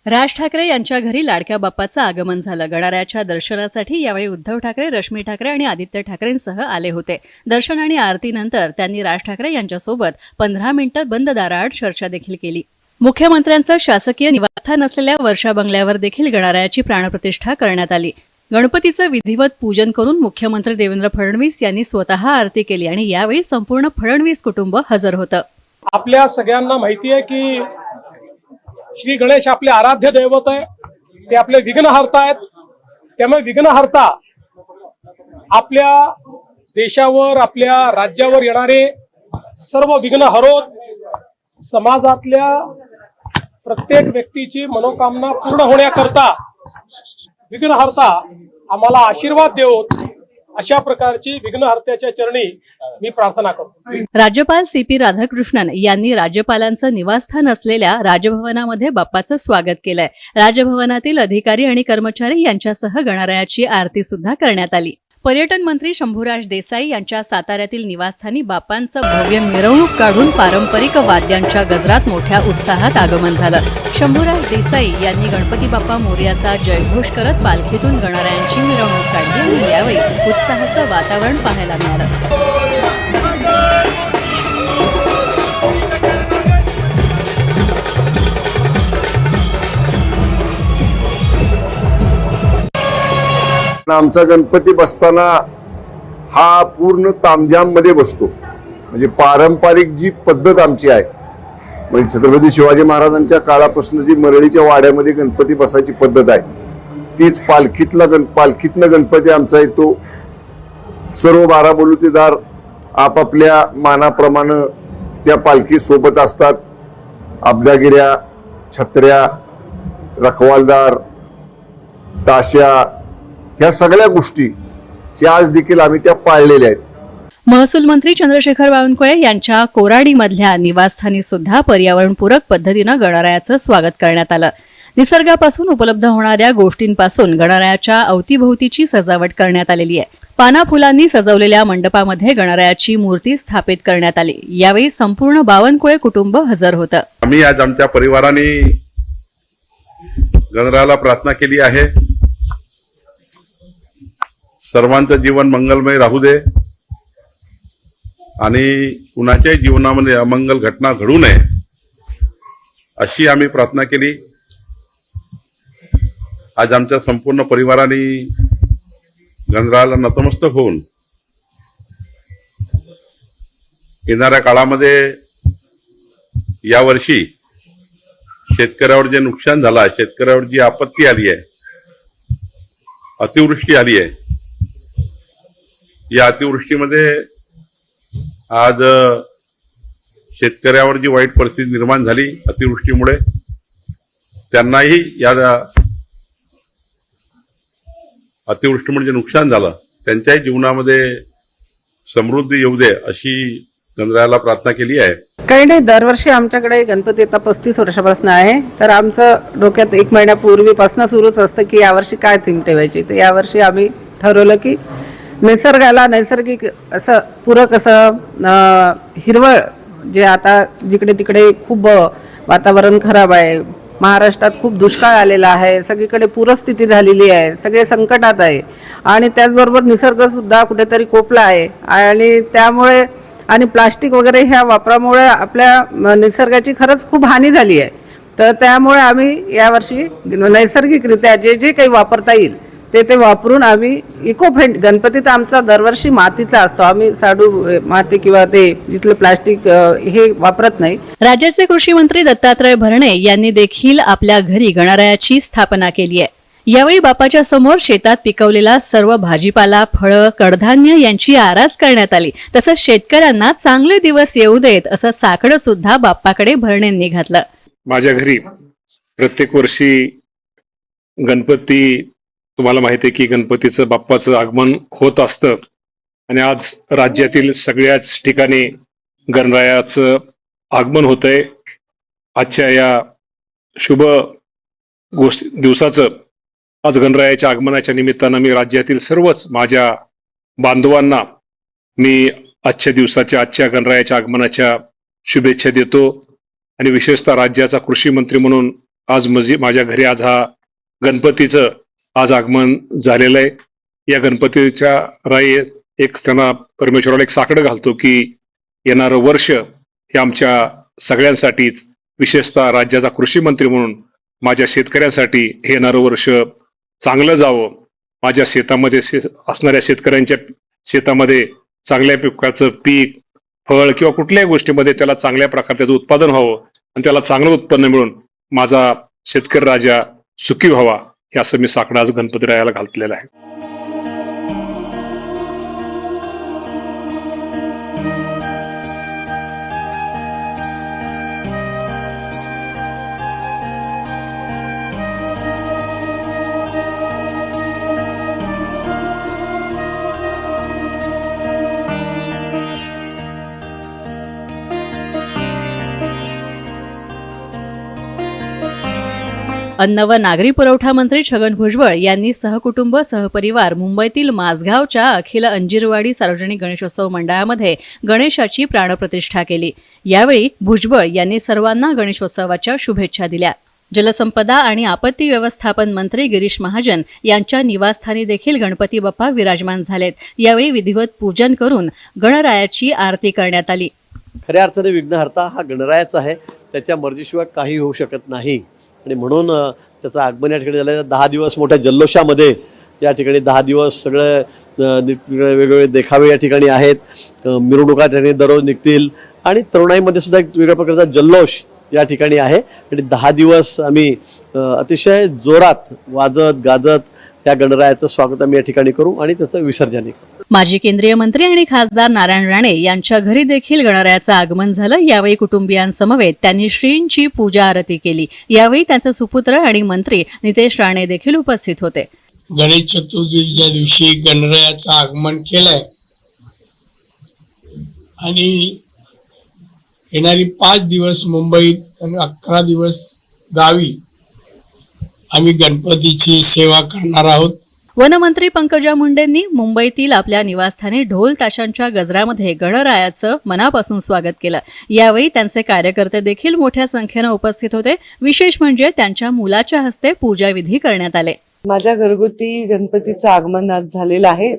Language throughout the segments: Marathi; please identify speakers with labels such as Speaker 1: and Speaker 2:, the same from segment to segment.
Speaker 1: राज ठाकरे यांच्या घरी लाडक्या बाप्पाचं आगमन झालं। गणाऱ्याच्या दर्शनासाठी यावेळी उद्धव ठाकरे, रश्मी ठाकरे आणि आदित्य ठाकरेंसह आले होते। दर्शन आणि आरतीनंतर त्यांनी राज ठाकरे यांच्यासोबत 15 मिनिटं बंद दाराआड चर्चा देखील केली। मुख्यमंत्र्यांचं शासकीय निवासस्थान असलेल्या वर्षा बंगल्यावर देखील गणाऱ्याची प्राणप्रतिष्ठा करण्यात आली। गणपतीचं विधिवत पूजन करून मुख्यमंत्री देवेंद्र फडणवीस यांनी स्वतः आरती केली आणि यावेळी संपूर्ण फडणवीस कुटुंब हजर होतं।
Speaker 2: आपल्या सगळ्यांना माहिती आहे की श्री गणेश आपले आराध्य दैवत आहे, ते आपले विघ्नहर्ता आहेत। त्यामुळे विघ्नहर्ता आपल्या देशावर, आपल्या राज्यावर येणारे सर्व विघ्न हरवत समाजातल्या प्रत्येक व्यक्तीची मनोकामना पूर्ण होण्याकरता विघ्नहर्ता आम्हाला आशीर्वाद देवोत, अशा प्रकारची विघ्नहर्त्याच्या चरणी मी प्रार्थना करतो।
Speaker 1: राज्यपाल CP राधाकृष्णन यांनी राज्यपालांचं निवासस्थान असलेल्या राजभवनामध्ये बाप्पाचं स्वागत केलंय। राजभवनातील अधिकारी आणि कर्मचारी यांच्यासह गणरायाची आरती सुद्धा करण्यात आली। पर्यटन मंत्री शंभूराज देसाई यांच्या साताऱ्यातील निवासस्थानी बाप्पांचं भव्य मिरवणूक काढून पारंपरिक वाद्यांच्या गजरात मोठ्या उत्साहात आगमन झालं। शंभूराज देसाई यांनी गणपती बाप्पा मोरयाचा जयघोष करत पालखीतून गणरायांची मिरवणूक काढली आणि यावेळी उत्साहाचं वातावरण पाहायला मिळालं।
Speaker 3: आमचा गणपती बसताना हा पूर्ण तामझाम मध्ये बसतो। म्हणजे पारंपरिक जी पद्धत आमची आहे, म्हणजे छत्रपती शिवाजी महाराजांच्या काळापासून जी मरळीच्या वाड्यामध्ये गणपती बसायची पद्धत आहे, तीच पालखीतनं गणपती आमचा येतो। सर्व 12 बलुतेदार आपापल्या मानाप्रमाणे त्या पालखी सोबत असतात। अब्दागिऱ्या, छत्र्या, रखवालदार, ताश्या, या सगळ्या गोष्टी ह्या आज देखील आम्ही त्या पाळलेल्या आहेत।
Speaker 1: महसूल मंत्री चंद्रशेखर बावनकुळे यांच्या कोराडीमधल्या निवासस्थानी सुद्धा पर्यावरणपूरक पद्धतीनं गणरायाचं स्वागत करण्यात आलं। निसर्गापासून उपलब्ध होणाऱ्या गोष्टींपासून गणरायाच्या अवतीभोवतीची सजावट करण्यात आलेली आहे। पाना फुलांनी सजवलेल्या मंडपामध्ये गणरायाची मूर्ती स्थापित करण्यात आली। यावेळी संपूर्ण बावनकुळे कुटुंब हजर होतं।
Speaker 4: आम्ही आज आमच्या परिवाराने गणरायाला प्रार्थना केली आहे, सर्वांचं जीवन मंगलमय राहू दे आणि कुणाच्याही जीवनामध्ये अमंगल घटना घडू नये, अशी आम्ही प्रार्थना केली। आज आमच्या संपूर्ण परिवाराने गणरायाला नतमस्तक होऊन येणाऱ्या काळामध्ये यावर्षी शेतकऱ्यावर जे नुकसान झालं आहे, शेतकऱ्यावर जी आपत्ती आली आहे, अतिवृष्टी आली आहे, या अतिवृष्टीमध्ये आज शेतकऱ्यावर जी वाईट परिस्थिती निर्माण झाली अतिवृष्टीमुळे, त्यांनाही या अतिवृष्टीमुळे जे नुकसान झालं त्यांच्याही जीवनामध्ये समृद्धी येऊ दे, अशी गणरायाला प्रार्थना केली आहे।
Speaker 5: काही नाही, दरवर्षी आमच्याकडे गणपती आता 35 वर्षापासून आहे, तर आमचं डोक्यात 1 महिन्यापूर्वीपासून सुरूच असतं की यावर्षी काय थीम ठेवायची। तर यावर्षी आम्ही ठरवलं की निसर्गाला नैसर्गिक असं पूरक असं हिरवळ, जे आता जिकडे तिकडे खूप वातावरण खराब आहे, महाराष्ट्रात खूप दुष्काळ आलेला आहे, सगळीकडे पूरस्थिती झालेली आहे, सगळे संकटात आहे आणि त्याचबरोबर निसर्ग सुद्धा कुठेतरी कोपला आहे आणि त्यामुळे आणि प्लास्टिक वगैरे ह्या वापरामुळे आपल्या निसर्गाची खरंच खूप हानी झाली आहे। तर त्यामुळे आम्ही यावर्षी नैसर्गिकरित्या जे जे काही वापरता येईल ते वापरून आम्ही इको फ्रेंड, गणपती तर आमचा दरवर्षी मातीचा असतो, आम्ही साडू माती किंवा ते जिथलं प्लास्टिक हे वापरत नाही।
Speaker 1: राज्याचे कृषी मंत्री दत्तात्रय भरणे यांनी देखील आपल्या घरी गणरायाची स्थापना केली आहे। यावेळी बाप्पाच्या समोर शेतात पिकवलेला सर्व भाजीपाला, फळं, कडधान्य यांची आरास करण्यात आली। तसंच शेतकऱ्यांना चांगले दिवस येऊ देत असं साकडं सुद्धा बाप्पाकडे भरणेंनी घातलं।
Speaker 6: माझ्या घरी प्रत्येक वर्षी गणपती, तुम्हाला माहिती आहे की गणपतीचं बाप्पाचं आगमन होत असतं आणि आज राज्यातील सगळ्याच ठिकाणी गणरायाचं आगमन होतंय। आजच्या या शुभ दिवसाचं, आज गणरायाच्या आगमनाच्या निमित्तानं मी राज्यातील सर्वच माझ्या बांधवांना मी आजच्या गणरायाच्या आगमनाच्या शुभेच्छा देतो आणि विशेषतः राज्याचा कृषी मंत्री म्हणून आज माझ्या घरी आज हा गणपतीचं आज आगमन झालेलं आहे. या गणपतीच्या राईत एक त्यांना परमेश्वराला एक साकडं घालतो की येणारं वर्ष हे आमच्या सगळ्यांसाठीच, विशेषतः राज्याचा कृषी मंत्री म्हणून माझ्या शेतकऱ्यांसाठी हे येणारं वर्ष चांगलं जावं. माझ्या शेतामध्ये असणाऱ्या शेतकऱ्यांच्या शेतामध्ये चांगल्या प्रकारचं पीक, फळ किंवा कुठल्याही गोष्टीमध्ये त्याला चांगल्या प्रकारे त्याचं उत्पादन व्हावं आणि त्याला चांगलं उत्पन्न मिळून माझा शेतकरी राजा सुखी व्हावा, हे असं मी साकडं आज गणपतीरायाला घातलेलं आहे.
Speaker 1: अन्न व नागरी पुरवठा मंत्री छगन भुजबळ यांनी सहकुटुंब सहपरिवार मुंबईतील माझगावच्या अखिल अंजिरवाडी सार्वजनिक गणेशोत्सव मंडळामध्ये गणेशाची प्राणप्रतिष्ठा केली. यावेळी भुजबळ यांनी सर्वांना गणेशोत्सवाच्या शुभेच्छा दिल्या. जलसंपदा आणि आपत्ती व्यवस्थापन मंत्री गिरीश महाजन यांच्या निवासस्थानी देखील गणपती बाप्पा विराजमान झालेत. यावेळी विधिवत पूजन करून गणरायाची आरती करण्यात आली.
Speaker 7: खऱ्या अर्थाने विघ्नहर्ता हा गणरायाचा आहे, त्याच्या मर्जीशिवाय काही होऊ शकत नाही आणि म्हणून त्याचं आगमन या ठिकाणी झालं. 10 दिवस मोठ्या जल्लोषामध्ये या ठिकाणी 10 दिवस सगळं वेगवेगळे देखावे या ठिकाणी आहेत, मिरवणुका त्या ठिकाणी दररोज निघतील आणि तरुणाईमध्ये सुद्धा एक वेगळ्या प्रकारचा जल्लोष या ठिकाणी आहे आणि 10 दिवस आम्ही अतिशय जोरात वाजत गाजत त्या गणरायाचं स्वागत आम्ही या ठिकाणी करू आणि त्याचं विसर्जन करू.
Speaker 1: माजी केंद्रीय मंत्री आणि खासदार नारायण राणे यांच्या घरी देखील गणरायाचं आगमन झालं. यावेळी कुटुंबियांसमवेत त्यांनी श्रींची पूजा आरती केली. यावेळी त्यांचे सुपुत्र आणि मंत्री नितेश राणे देखील उपस्थित होते.
Speaker 8: गणेश चतुर्थीच्या दिवशी गणरायाचं आगमन केलंय आणि येणारी 5 दिवस मुंबईत आणि 11 दिवस गावी आम्ही गणपतीची सेवा करणार आहोत.
Speaker 1: वनमंत्री पंकजा मुंडेंनी मुंबईतील आपल्या निवासस्थानी ढोल ताशांच्या गजरामध्ये गणरायाचं मनापासून स्वागत केलं. यावेळी त्यांचे कार्यकर्ते देखील मोठ्या संख्येनं उपस्थित होते. विशेष म्हणजे त्यांच्या मुलाच्या हस्ते पूजाविधी करण्यात आले.
Speaker 9: माझ्या घरगुती गणपतीचं आगमन आज झालेलं आहे.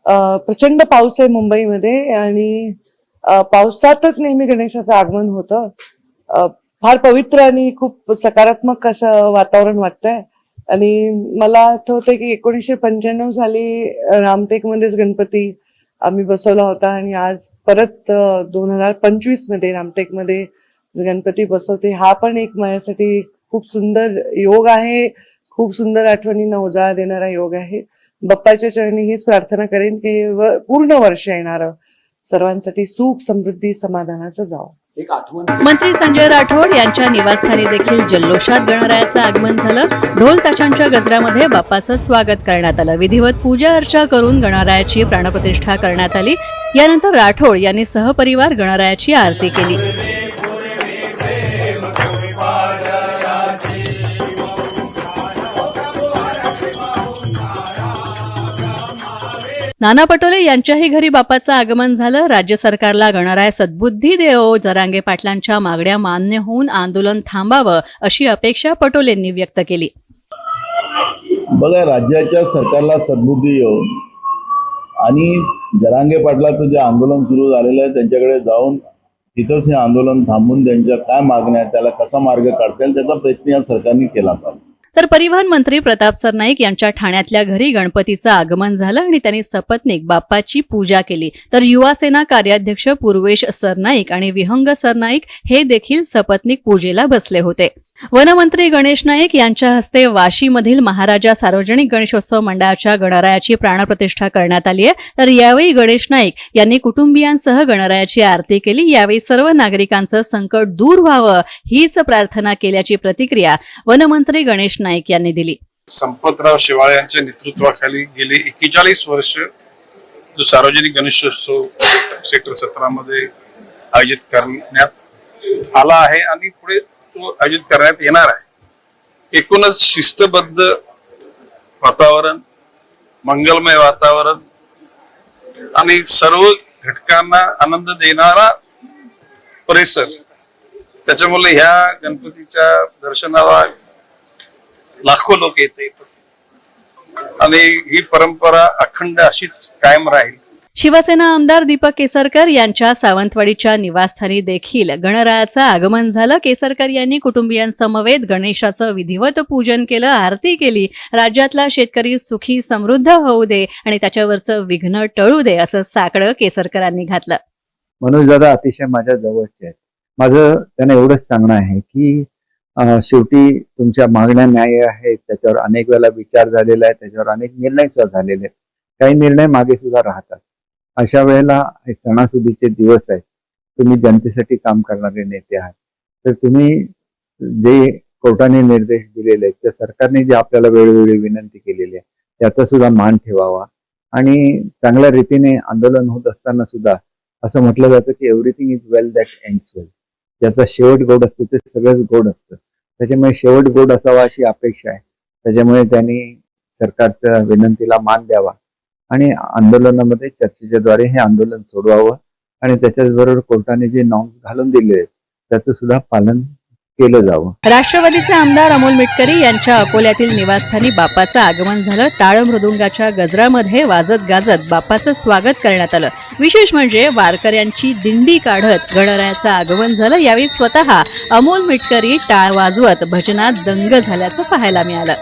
Speaker 9: प्रचंड पाऊस आहे मुंबईमध्ये आणि पावसातच नेहमी गणेशाचं आगमन होतं. फार पवित्र आणि खूप सकारात्मक असं वातावरण वाटतंय आणि मला आठवतंय की 1995 साली रामटेकमध्येच गणपती आम्ही बसवला होता आणि आज परत 2025 मध्ये रामटेकमध्ये गणपती बसवते. हा पण एक माझ्यासाठी खूप सुंदर योग आहे, खूप सुंदर आठवणींना उजाळा देणारा योग आहे. बाप्पाच्या चरणी हीच प्रार्थना करेन की पूर्ण वर्ष येणारं सर्वांसाठी सुख समृद्धी समाधानाचं जावं.
Speaker 1: मंत्री संजय राठोड यांच्या निवासस्थानी देखील जल्लोषात गणरायाचं आगमन झालं. ढोल ताशांच्या गजरामध्ये बाप्पाचं स्वागत करण्यात आलं. विधिवत पूजा अर्चा करून गणरायाची प्राणप्रतिष्ठा करण्यात आली. यानंतर राठोड यांनी सहपरिवार गणरायाची आरती केली. नाना पटोले यांच्याही घरी बाप्पाचं आगमन झालं. राज्य सरकारला गणराय सद्बुद्धी देवो, जरांगे पाटलांच्या मागण्या मान्य होऊन आंदोलन थांबावं अशी अपेक्षा पटोलेंनी व्यक्त केली.
Speaker 10: बघा, राज्याच्या सरकारला सद्बुद्धी येऊ आणि जरांगे पाटलाचं जे आंदोलन सुरू झालेलं आहे त्यांच्याकडे जाऊन तिथंच हे आंदोलन थांबून त्यांच्या काय मागण्या आहेत त्याला कसा मार्ग काढता येईल त्याचा प्रयत्न या सरकारने केला पाहिजे.
Speaker 1: तर परिवहन मंत्री प्रताप सरनाईक यांच्या ठाण्यातल्या घरी गणपतीचं आगमन झालं आणि त्यांनी सपत्नीक बाप्पाची पूजा केली. तर युवा सेना कार्याध्यक्ष पूर्वेश सरनाईक आणि विहंग सरनाईक हे देखील सपत्नीक पूजेला बसले होते. वनमंत्री गणेश नाईक यांच्या हस्ते वाशीमधील महाराजा सार्वजनिक गणेशोत्सव मंडळाच्या गणरायाची प्राणप्रतिष्ठा करण्यात आली आहे. तर यावेळी गणेश नाईक यांनी कुटुंबियांसह गणरायाची आरती केली. यावेळी सर्व नागरिकांचं संकट दूर व्हावं हीच प्रार्थना केल्याची प्रतिक्रिया वनमंत्री गणेश नाईक यांनी दिली.
Speaker 11: संपतराव शेवाळे यांच्या नेतृत्वाखाली गेली 41 वर्ष जो सार्वजनिक गणेशोत्सव सेक्टर 17 मध्ये आयोजित करण्यात आला आहे आणि पुढे तो आयोजित करण्यात येणार आहे. एकूणच शिस्तबद्ध वातावरण, मंगलमय वातावरण आणि सर्व घटकांना आनंद देणारा परिसर त्याच्यामुळे ह्या गणपतीच्या दर्शनाला लाखो लोक येतात आणि ही परंपरा अखंड अशीच कायम राहील.
Speaker 1: शिवसेना आमदार दीपक केसरकर यांच्या सावंतवाडीच्या निवासस्थानी देखील गणरायाचं आगमन झालं. केसरकर यांनी कुटुंबियांसमवेत गणेशाचं विधिवत पूजन केलं, आरती केली. राज्यातला शेतकरी सुखी समृद्ध होऊ दे आणि त्याच्यावरचं विघ्न टळू दे असं साकडं केसरकरांनी घातलं.
Speaker 12: मनोज दादा अतिशय माझ्या जवळचे आहेत. माझं त्यांना एवढंच सांगणं आहे की शेवटी तुमच्या मागण्या न्याय आहेत, त्याच्यावर अनेक वेळेला विचार झालेला आहे, त्याच्यावर अनेक निर्णय सुद्धा झालेले आहेत. काही निर्णय मागे सुद्धा राहतात. अशा वेळेला हे सणासुदीचे दिवस आहेत, तुम्ही जनतेसाठी काम करणारे नेते आहात, तर तुम्ही जे कोर्टाने निर्देश दिलेले आहेत, त्या सरकारने जे आपल्याला वेळोवेळी विनंती केलेली आहे त्याचा सुद्धा मान ठेवावा. आणि चांगल्या रीतीने आंदोलन होत असताना सुद्धा असं म्हटलं जातं की everything is well that ends well. ज्याचा शेवट गोड असतो ते सगळंच गोड असतं. त्याच्यामुळे शेवट गोड असावा अशी अपेक्षा आहे. त्याच्यामुळे त्यांनी सरकारच्या विनंतीला मान द्यावा आणि आंदोलनामध्ये चर्चेच्या द्वारे हे आंदोलन सोडवावं आणि त्याच्याचबरोबर कोर्टाने जे नॉर्म्स घालून दिले आहेत त्याचं सुद्धा पालन केलं जावं.
Speaker 1: राष्ट्रवादीचे आमदार अमोल मिटकरी यांच्या अकोल्यातील निवासस्थानी बाप्पाचं आगमन झालं. टाळ मृदुंगाच्या गजरामध्ये वाजत गाजत बाप्पाचं स्वागत करण्यात आलं. विशेष म्हणजे वारकऱ्यांची दिंडी काढत गणरायाचं आगमन झालं. यावेळी स्वतः अमोल मिटकरी टाळ वाजवत भजनात दंग झाल्याचं पाहायला मिळालं.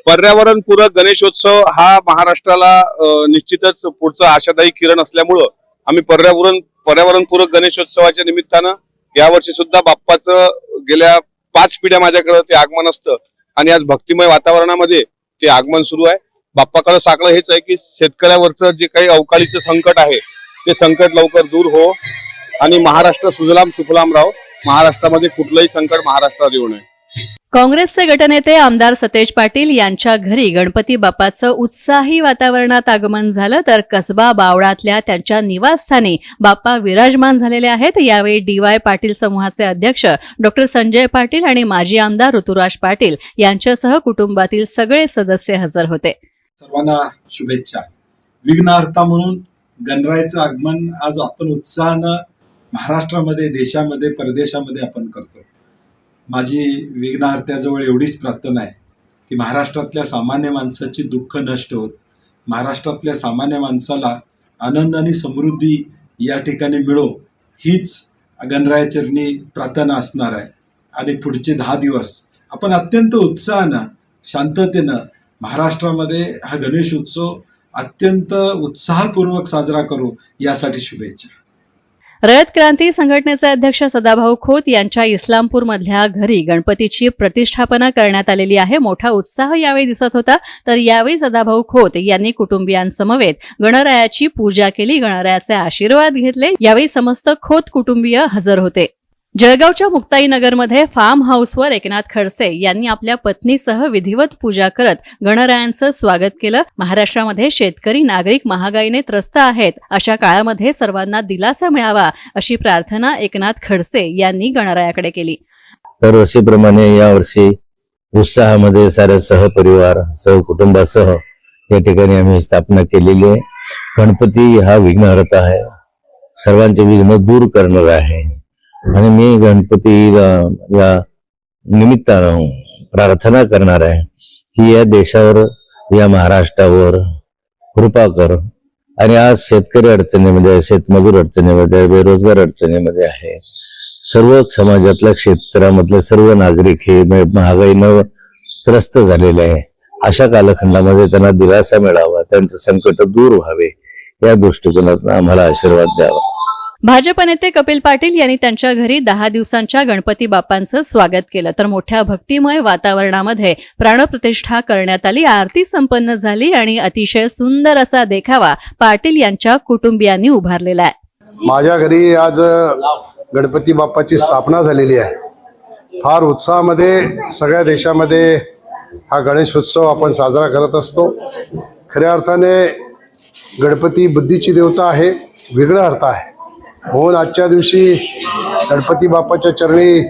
Speaker 13: पर्यावरणपूरक गणेशोत्सव हा महाराष्ट्राला निश्चितच पुढचा आशादायी किरण असल्यामुळं आम्ही पर्यावरणपूरक गणेशोत्सवाच्या निमित्तानं यावर्षी सुद्धा बाप्पाचं गेल्या 5 पिढ्या माझ्याकडे ते आगमन असतं आणि आज भक्तिमय वातावरणामध्ये ते आगमन सुरू आहे. बाप्पाकडे साकडं हेच आहे की शेतकऱ्यावरचं जे काही अवकाळीचं संकट आहे ते संकट लवकर दूर हो आणि महाराष्ट्र सुजलाम सुफलाम राहो. महाराष्ट्रामध्ये कुठलंही संकट महाराष्ट्रावर येऊ नये.
Speaker 1: काँग्रेसचे गटनेते आमदार सतेज पाटील यांच्या घरी गणपती बाप्पाचं उत्साही वातावरणात आगमन झालं, तर कसबा बावळातल्या त्यांच्या निवासस्थानी बाप्पा विराजमान झालेले आहेत. यावेळी DY पाटील समूहाचे अध्यक्ष डॉक्टर संजय पाटील आणि माजी आमदार ऋतुराज पाटील यांच्यासह कुटुंबातील सगळे सदस्य हजर होते.
Speaker 14: सर्वांना शुभेच्छा. विघ्नहर्ता म्हणून गणरायाचं आगमन आज आपण उत्साहानं महाराष्ट्रामध्ये, देशामध्ये, परदेशामध्ये आपण करतो. माझी विघ्नहर्त्याजवळ एवढीच प्रार्थना आहे की महाराष्ट्रातल्या सामान्य माणसाची दुःख नष्ट होत, महाराष्ट्रातल्या सामान्य माणसाला आनंद आणि समृद्धी या ठिकाणी मिळो, हीच गणरायाचरणी प्रार्थना असणार आहे. आणि पुढचे 10 दिवस आपण अत्यंत उत्साहानं, शांततेनं महाराष्ट्रामध्ये हा गणेश उत्सव अत्यंत उत्साहपूर्वक साजरा करू, यासाठी शुभेच्छा.
Speaker 1: रयत क्रांती संघटनेचे अध्यक्ष सदाभाऊ खोत यांच्या इस्लामपूरमधल्या घरी गणपतीची प्रतिष्ठापना करण्यात आलेली आहे. मोठा उत्साह यावेळी दिसत होता. तर यावेळी सदाभाऊ खोत यांनी कुटुंबियांसमवेत गणरायाची पूजा केली, गणरायाचे आशीर्वाद घेतले. यावेळी समस्त खोत कुटुंबीय हजर होते. जळगावच्या मुक्ताईनगरमध्ये फार्म हाऊसवर एकनाथ खडसे यांनी आपल्या पत्नीसह विधिवत पूजा करत गणरायांचं स्वागत केलं. महाराष्ट्रामध्ये शेतकरी नागरिक महागाईने त्रस्त आहेत. अशा काळामध्ये सर्वांना दिलासा मिळावा अशी प्रार्थना एकनाथ खडसे यांनी गणरायाकडे केली.
Speaker 15: दरवर्षीप्रमाणे यावर्षी उत्साहामध्ये साऱ्या सहपरिवार सहकुटुंबासह या ठिकाणी आम्ही स्थापना केलेली आहे. गणपती हा विघ्नहर्ता आहे, सर्वांचे विघ्न दूर करणारा आहे आणि मी गणपतीला या निमित्तानं प्रार्थना करणार आहे की या देशावर, या महाराष्ट्रावर कृपा कर. आणि आज शेतकरी अडचणीमध्ये, शेतमजूर अडचणीमध्ये, बेरोजगार अडचणीमध्ये आहे. सर्व समाजातल्या क्षेत्रामधले सर्व नागरिक हे महागाईनं त्रस्त झालेले आहे. अशा कालखंडामध्ये त्यांना दिलासा मिळावा, त्यांचं संकट दूर व्हावे, या दृष्टिकोनातून आम्हाला आशीर्वाद द्यावा.
Speaker 1: भाजप नेते कपिल पाटील यांनी त्यांच्या घरी 10 दिवसांच्या गणपती बाप्पांचं स्वागत केलं. तर मोठ्या भक्तिमय वातावरणामध्ये प्राणप्रतिष्ठा करण्यात आली, आरती संपन्न झाली आणि अतिशय सुंदर असा देखावा पाटील यांच्या कुटुंबियांनी उभारलेला आहे.
Speaker 16: माझ्या घरी आज गणपती बाप्पाची स्थापना झालेली आहे. फार उत्साहामध्ये सगळ्या देशामध्ये हा गणेशोत्सव आपण साजरा करत असतो. खऱ्या अर्थाने गणपती बुद्धीची देवता आहे, विघ्नहर्ता आहे. म्हणून आजच्या दिवशी गणपती बाप्पाच्या चरणी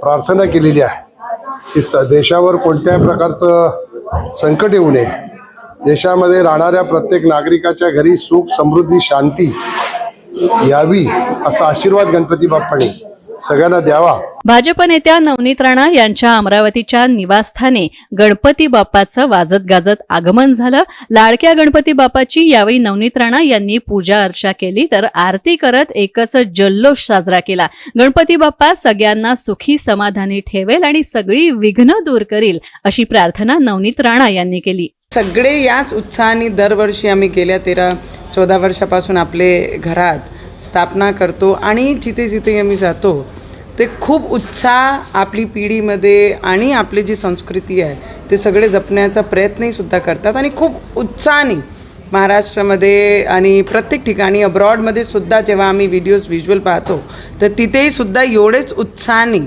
Speaker 16: प्रार्थना केलेली आहे की देशावर कोणत्याही प्रकारचं संकट येऊ नये, देशामध्ये राहणाऱ्या प्रत्येक नागरिकाच्या घरी सुख, समृद्धी, शांती यावी असा आशीर्वाद गणपती बाप्पाने सगळ्यांना द्यावा.
Speaker 1: भाजप नेत्या नवनीत राणा यांच्या अमरावतीच्या निवासस्थानी गणपती बाप्पाचं वाजत गाजत आगमन झालं. लाडक्या गणपती बाप्पाची यावेळी नवनीत राणा यांनी पूजा अर्चा केली तर आरती करत एकच जल्लोष साजरा केला. गणपती बाप्पा सगळ्यांना सुखी समाधानी ठेवेल आणि सगळी विघ्न दूर करील अशी प्रार्थना नवनीत राणा यांनी केली.
Speaker 5: सगळे याच उत्साहाने दरवर्षी आम्ही गेल्या 13-14 वर्षापासून आपले घरात स्थापना करतो आणि जिथे जिथे आम्ही जातो ते खूप उत्साह आपली पिढीमध्ये आणि आपली जी संस्कृती आहे ते सगळे जपण्याचा प्रयत्नही सुद्धा करतात आणि खूप उत्साहाने महाराष्ट्रामध्ये आणि प्रत्येक ठिकाणी अब्रॉडमध्ये सुद्धा जेव्हा आम्ही व्हिज्युअल पाहतो तर तिथेही सुद्धा एवढेच उत्साहाने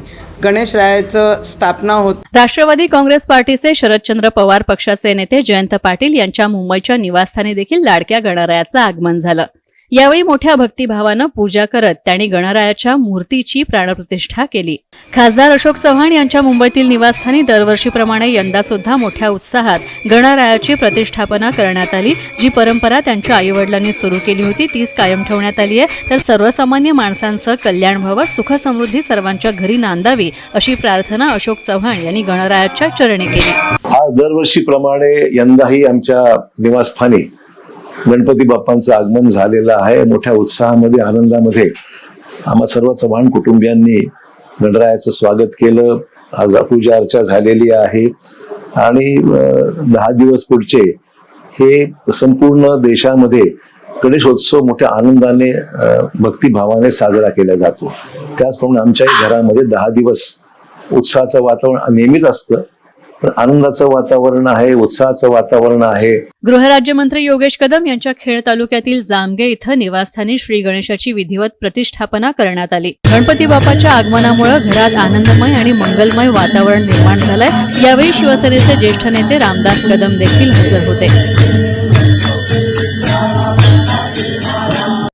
Speaker 5: गणेशरायाचं स्थापना होत.
Speaker 1: राष्ट्रवादी काँग्रेस पार्टीचे शरदचंद्र पवार पक्षाचे नेते जयंत पाटील यांच्या मुंबईच्या निवासस्थानी देखील लाडक्या गणरायाचं आगमन झालं. यावेळी मोठ्या भक्तिभावानं पूजा करत त्यांनी गणरायाच्या मूर्तीची प्राणप्रतिष्ठा केली. खासदार अशोक चव्हाण यांच्या मुंबईतील निवासस्थानी दरवर्षीप्रमाणे यंदा सुद्धा मोठ्या उत्साहात गणरायाची प्रतिष्ठापना करण्यात आली. जी परंपरा त्यांच्या आईवडिलांनी सुरू केली होती तीच कायम ठेवण्यात आली आहे. तर सर्वसामान्य माणसांचं कल्याण व्हावं, सुख समृद्धी सर्वांच्या घरी नांदावी अशी प्रार्थना अशोक चव्हाण यांनी गणरायाच्या चरणी केली.
Speaker 10: आज दरवर्षीप्रमाणे यंदाही आमच्या निवासस्थानी गणपती बाप्पांचं आगमन झालेलं आहे. मोठ्या उत्साहामध्ये आनंदामध्ये आम्हा सर्व चव्हाण कुटुंबियांनी गणरायाचं स्वागत केलं. आज पूजा अर्चा झालेली आहे आणि 10 दिवस पुढचे हे संपूर्ण देशामध्ये गणेशोत्सव मोठ्या आनंदाने भक्तिभावाने साजरा केला जातो. त्याचप्रमाणे आमच्याही घरामध्ये 10 दिवस उत्साहाचं वातावरण नेहमीच असतं, पण आनंदाचं वातावरण आहे, उत्साहाचं वातावरण आहे.
Speaker 1: गृहराज्यमंत्री योगेश कदम यांच्या खेड तालुक्यातील जामगे इथं निवासस्थानी श्री गणेशाची विधिवत प्रतिष्ठापना करण्यात आली. गणपती बाप्पाच्या आगमनामुळे घरात आनंदमय आणि मंगलमय वातावरण निर्माण झालंय. यावेळी शिवसेनेचे ज्येष्ठ नेते रामदास कदम देखील हजर होते.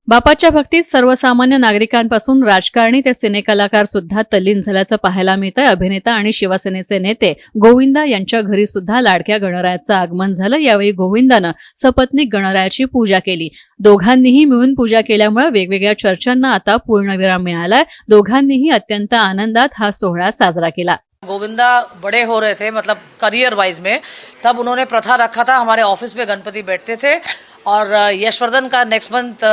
Speaker 1: बाप्पाच्या भक्तीत सर्वसामान्य नागरिकांपासून राजकारणी ते सिनेकलाकार सुद्धा तल्लीन झाल्याचं पाहायला मिळतंय. अभिनेता आणि शिवसेनेचे नेते गोविंदा यांच्या घरी सुद्धा लाडक्या गणरायाचं आगमन झालं. यावेळी गोविंदानं सपत्नीक गणरायाची पूजा केली. दोघांनीही मिळून पूजा केल्यामुळे वेगवेगळ्या चर्चांना आता पूर्णविराम मिळालाय. दोघांनीही अत्यंत आनंदात हा सोहळा साजरा केला.
Speaker 17: गोविंदा बड़े हो रहे थे, मतलब करियर वाइज में, तब उन्होंने प्रथा रखा था हमारे ऑफिस में गणपति बैठते थे और यशवर्धन का नेक्स्ट मंथ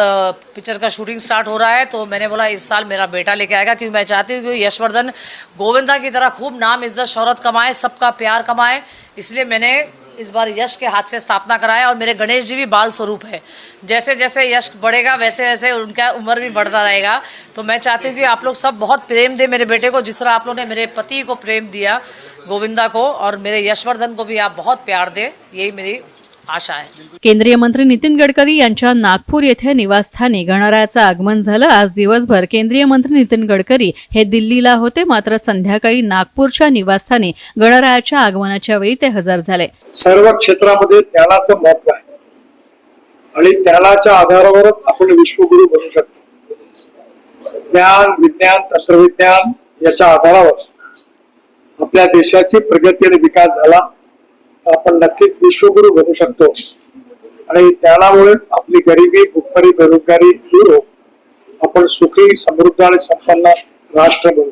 Speaker 17: पिक्चर का शूटिंग स्टार्ट हो रहा है तो मैंने बोला इस साल मेरा बेटा लेके आएगा क्योंकि मैं चाहती हूँ कि यशवर्धन गोविंदा की तरह खूब नाम इज्जत शोहरत कमाए, सबका प्यार कमाए, इसलिए मैंने इस बार यश के हाथ से स्थापना कराया। और मेरे गणेश जी भी बाल स्वरूप है, जैसे जैसे यश बढ़ेगा वैसे वैसे उनका उम्र भी बढ़ता रहेगा। तो मैं चाहती हूँ कि आप लोग सब बहुत प्रेम दे मेरे बेटे को, जिस तरह आप लोगों ने मेरे पति को प्रेम दिया गोविंदा को, और मेरे यशवर्धन को भी आप बहुत प्यार दे, यही मेरी आशा आहे.
Speaker 1: केंद्रीय मंत्री नितीन गडकरी यांच्या नागपूर येथे निवासस्थानी गणरायाचं आगमन झालं. आज दिवसभर केंद्रीय मंत्री नितीन गडकरी हे दिल्लीला होते, मात्र संध्याकाळी नागपूरच्या निवासस्थानी गणरायाच्या आगमनाच्या वेळी ते हजर झाले.
Speaker 2: सर्व क्षेत्रामध्ये ज्ञानाचं महत्व आहे आणि ज्ञानाच्या आधारावरच आपण विश्वगुरू बनू शकतो. ज्ञान, विज्ञान, तंत्रविज्ञान याच्या आधारावर आपल्या देशाची प्रगती आणि विकास झाला आपण नक्कीच विश्वगुरू बनू शकतो आणि ज्ञानामुळे आपली गरिबी, भुकमरी, बेरोजगारी दूर होऊन आपण सुखी, समृद्ध आणि संपन्न राष्ट्र बनू.